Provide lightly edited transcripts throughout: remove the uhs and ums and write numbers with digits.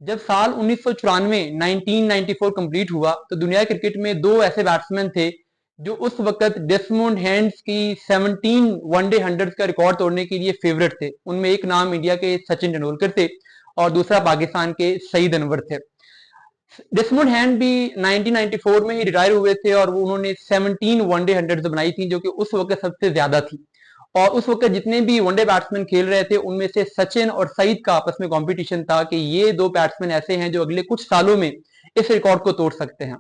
जब साल 1994 1994 कंप्लीट हुआ तो दुनिया क्रिकेट में दो ऐसे बैट्समैन थे जो उस वक्त डेसमोंड हैंड्स की 17 वनडे हंड्रेड्स का रिकॉर्ड तोड़ने के लिए फेवरेट थे। उनमें एक नाम इंडिया के सचिन तेंदुलकर थे और दूसरा पाकिस्तान के सईद अनवर थे। डेसमोंड हैंड भी 1994 में ही रिटायर हुए थे और वो उन्होंने 17 वनडे हंड्रेड्स बनाई थी जो कि उस वक्त सबसे ज्यादा थी। और उस वक्त जितने भी वनडे बैट्समैन खेल रहे थे उनमें से सचिन और सईद का आपस में कंपटीशन था कि ये दो बैट्समैन ऐसे हैं जो अगले कुछ सालों में इस रिकॉर्ड को तोड़ सकते हैं।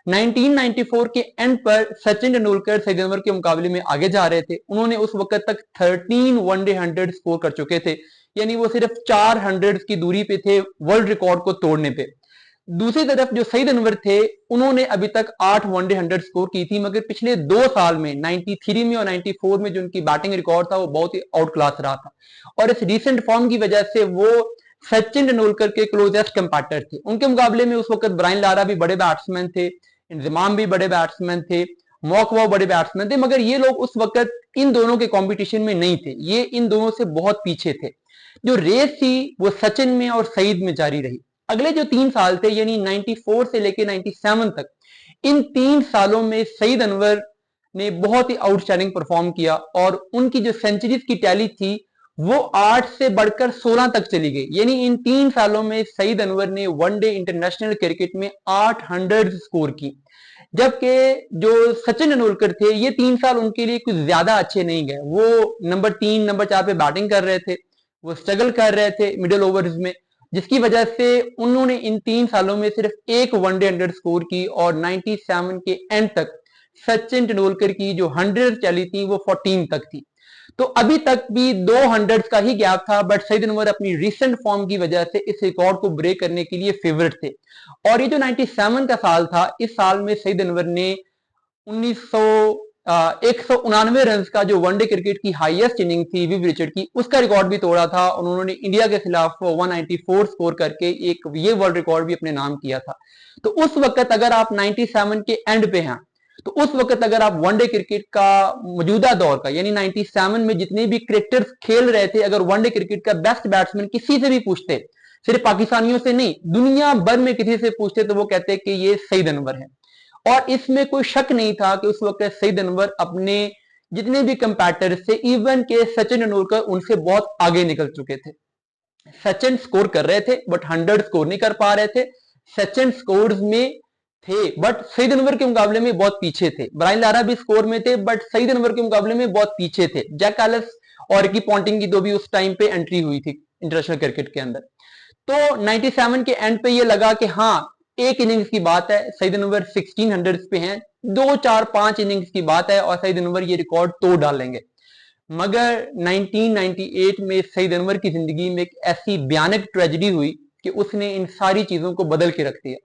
1994 के एंड पर सचिन तेंदुलकर सईद अनवर के मुकाबले में आगे जा रहे थे। उन्होंने उस वक्त तक 13 वनडे हंड्रेड स्कोर कर चुके थे, यानी वो सिर्फ 4 हंड्रेड की दूरी पे थे वर्ल्ड रिकॉर्ड को तोड़ने पे। दूसरी तरफ जो सईद अनवर थे उन्होंने अभी तक 8 वनडे हंड्रेड स्कोर की थी, मगर पिछले 2 साल में 93 में और 94 में जो उनकी बैटिंग रिकॉर्ड था वो बहुत ही आउट क्लास रहा था। और इस रिसेंट फॉर्म की वजह से वो सचिन तेंदुलकर के क्लोजेस्ट कंपैटर थे। उनके मुकाबले में उस वक्त ब्रायन लारा भी बड़े बैट्समैन थे, इंजमाम भी बड़े बैट्समैन थे, मॉकवा बड़े बैट्समैन थे, मगर ये लोग उस वक्त इन दोनों के कंपटीशन में नहीं थे। ये इन दोनों से बहुत पीछे थे। जो रेस थी वो सचिन में और सईद में जारी रही। अगले जो 3 साल थे यानी 94 से लेके 97 तक, इन 3 सालों में सईद अनवर ने बहुत ही आउटस्टैंडिंग परफॉर्म किया और उनकी जो सेंचुरीज की टैली थी वो 8 से बढ़कर 16 तक चली गई। यानी इन 3 सालों में सईद अनवर ने वनडे इंटरनेशनल क्रिकेट में 800 स्कोर की, जबकि जो सचिन तेंदुलकर थे ये 3 साल उनके लिए कुछ ज्यादा अच्छे नहीं गए। वो नंबर 3 नंबर 4 पे बैटिंग कर रहे थे, वो स्ट्रगल कर रहे थे मिडिल ओवर्स में, जिसकी वजह से उन्होंने इन 3 सालों में सिर्फ एक वनडे हंड्रेड स्कोर की और 97 के एंड तक सचिन तेंदुलकर की जो 100 चली थी वो 14 तक थी। तो अभी तक भी 200 का ही गैप था, बट सईद अनवर अपनी रिसेंट फॉर्म की वजह से इस रिकॉर्ड को ब्रेक करने के लिए फेवरेट थे। और ये जो 97 का साल था, इस साल में सईद अनवर ने 199 रन का जो वनडे क्रिकेट की हाईएस्ट इनिंग थी विव रिचर्ड की, उसका रिकॉर्ड भी तोड़ा था। उन्होंने इंडिया के खिलाफ 194 स्कोर करके एक ये वर्ल्ड रिकॉर्ड भी अपने नाम किया था। तो उस वक्त अगर आप 97 के एंड पे हैं, तो उस वक्त अगर आप वनडे क्रिकेट का मौजूदा दौर का यानी 97 में जितने भी क्रिकेटर्स खेल रहे थे, अगर वनडे क्रिकेट का बेस्ट बैट्समैन किसी से भी पूछते, सिर्फ पाकिस्तानियों से नहीं दुनिया भर में किसी से पूछते, तो वो कहते कि ये सईद अनवर है। और इसमें कोई शक नहीं था कि उस वक्त सईद अनवर अपने जितने भी कंपैटर से, इवन के सचिन तेंदुलकर उनसे बहुत आगे निकल चुके थे। सचिन स्कोर कर रहे थे बट 100 स्कोर नहीं कर पा रहे थे। सचिन स्कोर्स में थे बट सईद अनवर के मुकाबले में बहुत पीछे थे। ब्रायन लारा भी स्कोर में थे बट सईद अनवर के मुकाबले में बहुत पीछे थे। जैक एलिस और रिकी पॉन्टिंग की तो भी उस टाइम पे एंट्री हुई थी इंटरनेशनल क्रिकेट के अंदर। तो 97 के एंड पे ये लगा कि हाँ, एक इनिंग्स की बात है, सईद अनवर 1600 पे हैं, 2 4 5 इनिंग्स की बात है और सईद अनवर ये रिकॉर्ड तोड़ डालेंगे। मगर 1998 में सईद अनवर की जिंदगी में एक ऐसी भयानक ट्रेजेडी हुई कि उसने इन सारी चीजों को बदल के रख दिया।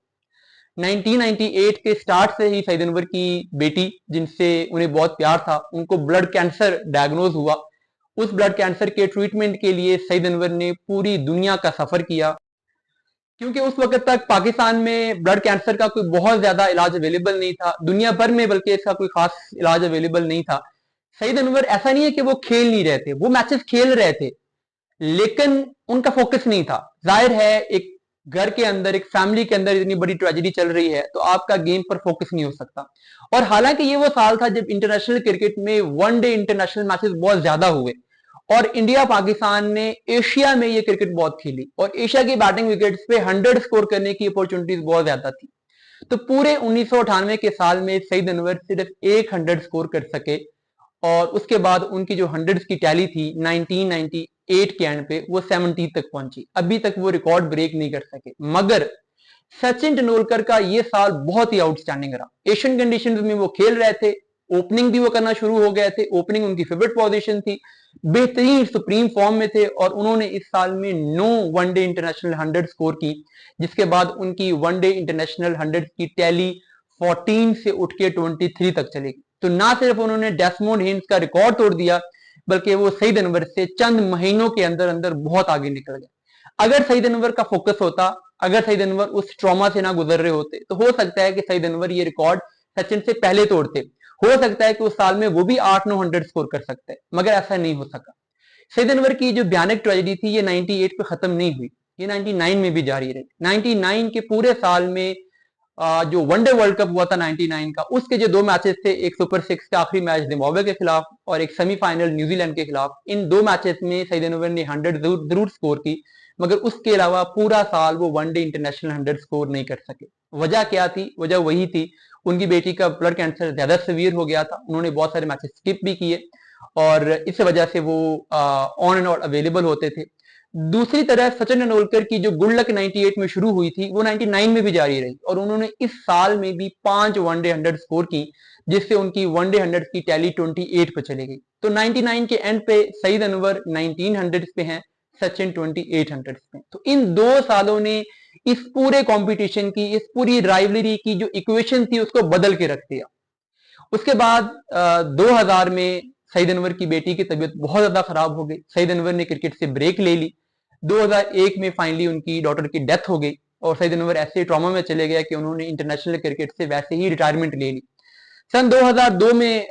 1998 के स्टार्ट से ही सईद अनवर की बेटी, जिनसे उन्हें बहुत प्यार था, उनको ब्लड कैंसर डायग्नोज हुआ। उस ब्लड कैंसर के ट्रीटमेंट के लिए सईद अनवर ने पूरी दुनिया का सफर किया, क्योंकि उस वक्त तक पाकिस्तान में ब्लड कैंसर का कोई बहुत ज्यादा इलाज अवेलेबल नहीं था, दुनिया भर में बल्कि इसका कोई खास इलाज अवेलेबल नहीं था। सईद अनवर ऐसा नहीं है कि वो खेल नहीं रहे थे, वो मैचेस खेल रहे थे, लेकिन उनका फोकस नहीं था। जाहिर है एक घर के अंदर, एक फैमिली के अंदर इतनी बड़ी ट्रेजेडी चल रही है तो आपका गेम पर फोकस नहीं हो सकता। और हालांकि ये वो साल था जब इंटरनेशनल क्रिकेट में वनडे इंटरनेशनल मैचेस बहुत ज्यादा हुए और इंडिया पाकिस्तान ने एशिया में ये क्रिकेट बहुत खेली और एशिया की बैटिंग विकेट्स पे 100 स्कोर करने की अपॉर्चुनिटीज बहुत ज्यादा थी। तो पूरे 1998 के साल में सईद अनवर सिर्फ एक 100 स्कोर कर सके और उसके बाद उनकी जो 100 की टैली थी 1998 के एंड पे वो 70 तक पहुंची। अभी तक वो रिकॉर्ड ब्रेक नहीं कर सके। मगर सचिन तेंदुलकर का ये साल बहुत ही आउटस्टैंडिंग रहा। एशियन कंडीशंस में वो खेल रहे थे, ओपनिंग भी वो करना शुरू हो गए थे, ओपनिंग उनकी फेवरेट पोजीशन थी, बेहतरीन सुप्रीम फॉर्म में थे और उन्होंने इस साल में 9 वनडे इंटरनेशनल 100 स्कोर की, जिसके बाद उनकी वनडे इंटरनेशनल 100 की टैली 14 से उठ के 23 तक चली गई। तो ना सिर्फ उन्होंने डेसमोंड हेन्स का रिकॉर्ड तोड़ दिया, बल्कि वो सईद अनवर से चंद महीनों के अंदर अंदर बहुत आगे निकल गए। अगर सईद अनवर का फोकस होता, अगर सईद अनवर उस ट्रॉमा से ना गुजर रहे होते, तो हो सकता है कि सईद अनवर ये रिकॉर्ड सचिन से पहले तोड़ते। हो सकता है कि उस साल में वो भी 8-9 स्कोर कर सकते हैं, मगर ऐसा नहीं हो सका। सईद अनवर की जो भयानक ट्रेजेडी थी ये 98 पे खत्म नहीं हुई। ये 99 में भी जारी रही। 99 के पूरे साल में जो वनडे वर्ल्ड कप हुआ था 99 का, उसके जो 2 मैचेस थे, एक सुपर 6 का आखिरी मैच जिम्बाब्वे के खिलाफ और एक सेमीफाइनल न्यूजीलैंड के खिलाफ, इन 2 मैचेस में सईद अनवर ने 100 जरूर स्कोर की, मगर उसके अलावा पूरा साल वो वनडे इंटरनेशनल 100 स्कोर नहीं कर सके। वजह क्या थी? वजह वही थी, उनकी बेटी का ब्लड कैंसर ज्यादा सीवियर हो गया था, उन्होंने बहुत सारे मैचेस स्किप भी किए और इस वजह से वो ऑन एंड आउट अवेलेबल होते थे। दूसरी तरफ सचिन तेंदुलकर की जो गुड लक 98 में शुरू हुई थी, वो 99 में भी जारी रही और उन्होंने इस साल में भी 5 वनडे 100 स्कोर की, जिससे उनकी वनडे 100 की टैली 28 पे चली गई। तो 99 के एंड पे सईद अनवर 1900 पे हैं, सचिन 2800 पे। तो इन 2 सालों ने इस पूरे कंपटीशन की, इस पूरी राइवलरी की जो इक्वेशन थी, उसको बदल के रख दिया। उसके बाद 2000 में सईद अनवर की बेटी की तबीयत बहुत ज्यादा खराब हो गई, सईद अनवर ने क्रिकेट से ब्रेक ले ली। 2001 में फाइनली उनकी डॉटर की डेथ हो गई और सईद अनवर ऐसे ट्रॉमा में चले गए कि उन्होंने इंटरनेशनल क्रिकेट से वैसे ही रिटायरमेंट ले ली। सन 2002 में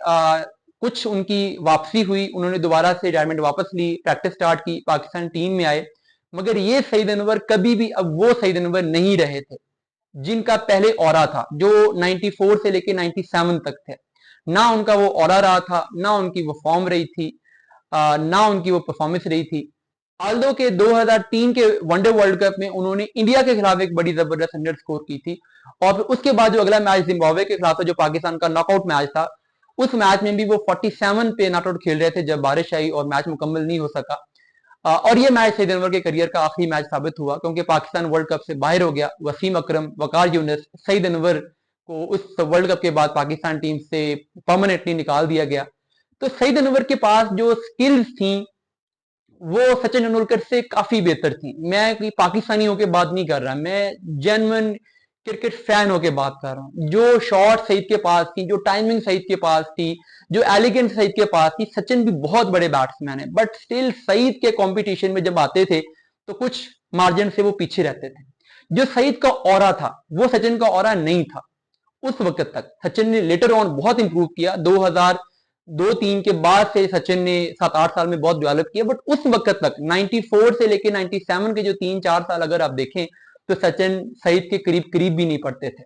कुछ उनकी वापसी हुई, उन्होंने दोबारा से रिटायरमेंट वापस ली, प्रैक्टिस स्टार्ट की, पाकिस्तान टीम में आए। मगर ये सईद अनवर कभी भी अब वो सईद अनवर नहीं रहे थे जिनका पहले ऑरा था, जो 94 से लेके 97 तक थे। ना उनका वो ऑरा रहा था, ना उनकी वो फॉर्म रही थी, ना उनकी वो परफॉर्मेंस रही थी। आल्दो के 2003 के वनडे वर्ल्ड कप में उन्होंने इंडिया के खिलाफ एक बड़ी जबरदस्त 100 स्कोर की थी और फिर उसके बाद जो अगला मैच जिम्बाब्वे के खिलाफ था, जो पाकिस्तान का नॉकआउट मैच था, उस मैच में भी वो 47 पे नॉकआउट खेल रहे थे जब बारिश आई और मैच मुकम्मल नहीं हो सका। और ये मैच सईद अनवर के करियर का आखिरी मैच साबित हुआ, क्योंकि पाकिस्तान वर्ल्ड कप से बाहर हो गया। वसीम अकरम, वकार यूनिस, सईद अनवर को उस वर्ल्ड कप के बाद पाकिस्तान टीम से परमानेंटली निकाल दिया गया। तो सईद अनवर के पास जो स्किल्स थी वो सचिन तेंदुलकर से काफी बेहतर थी। मैं कोई पाकिस्तानी होकर बात नहीं कर रहा, मैं जेन्युइन क्रिकेट फैन होकर बात कर रहा हूँ। जो शॉट सईद के पास थी, जो टाइमिंग सईद के पास थी, जो एलिगेंस सईद के पास थी। सचिन भी बहुत बड़े बैट्समैन है, बट स्टिल सईद के कंपटीशन में जब आते थे तो कुछ मार्जिन से वो पीछे रहते थे। जो सईद का ऑरा था वो सचिन का ऑरा नहीं था उस वक्त तक। सचिन ने लेटर ऑन बहुत इंप्रूव किया, 2002-3 के बाद से सचिन ने 7-8 साल में बहुत डेवलप किया, बट उस वक्त तक 94 से लेके 97 के जो 3-4 साल अगर आप देखें तो सचिन सईद के करीब करीब भी नहीं पड़ते थे।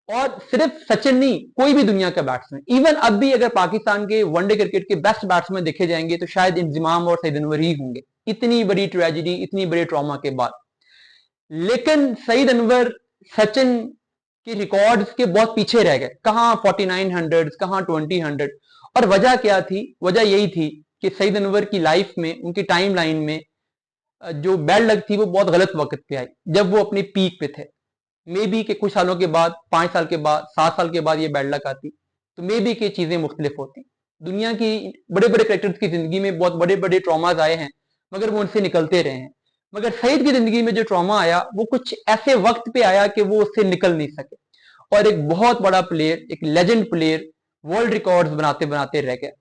और सिर्फ सचिन नहीं, कोई भी दुनिया का बैट्समैन, इवन अब भी अगर पाकिस्तान के वनडे क्रिकेट के बेस्ट बैट्समैन देखे जाएंगे तो शायद इंजमाम और सईद अनवर ही होंगे, इतनी बड़ी ट्रेजेडी, इतनी बड़े ट्रॉमा के बाद। लेकिन सईद अनवर सचिन के रिकॉर्ड्स के बहुत पीछे रह गए, कहां 4900, कहां 2000। और वजह क्या थी? वजह यही थी कि सईद अनवर की लाइफ में, उनकी टाइम लाइन में जो बैड लक थी वो बहुत गलत वक्त पे आई, जब वो अपने पीक पे थे। मे बी के कुछ सालों के बाद, 5 साल के बाद, 7 साल के बाद ये बैड लक आती तो मे बी की चीजें मुख्तलिफ होती। दुनिया की बड़े बड़े क्रिकेटर्स की जिंदगी में बहुत बड़े बड़े ट्रॉमाज आए हैं, मगर वो उनसे निकलते रहे हैं। मगर सईद की जिंदगी में जो ट्रॉमा आया वो कुछ ऐसे वक्त पे आया कि वो उससे निकल नहीं सके और एक बहुत बड़ा प्लेयर, एक लेजेंड प्लेयर, वर्ल्ड रिकॉर्ड्स बनाते बनाते रह गया।